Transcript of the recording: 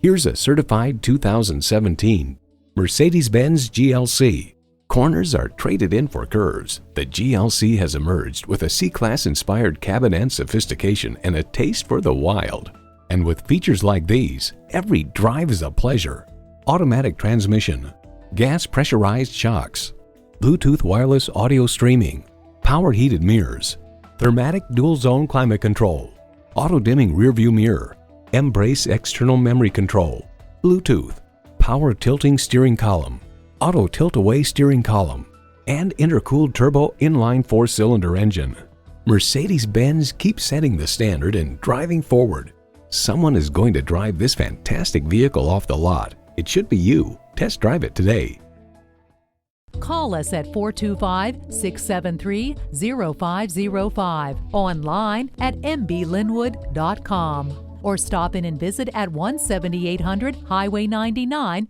Here's a certified 2017 Mercedes-Benz GLC. Corners are traded in for curves. The GLC has emerged with a C-Class inspired cabin and sophistication and a taste for the wild. And with features like these, every drive is a pleasure. Automatic transmission, gas pressurized shocks, Bluetooth wireless audio streaming, power heated mirrors, thermatic dual zone climate control, auto dimming rear view mirror, Embrace external memory control, Bluetooth, power tilting steering column, auto tilt-away steering column, and intercooled turbo inline 4-cylinder engine. Mercedes-Benz keeps setting the standard and driving forward. Someone is going to drive this fantastic vehicle off the lot. It should be you. Test drive it today. Call us at 425-673-0505, online at mblynnwood.com, or stop in and visit at 17800 Highway 99,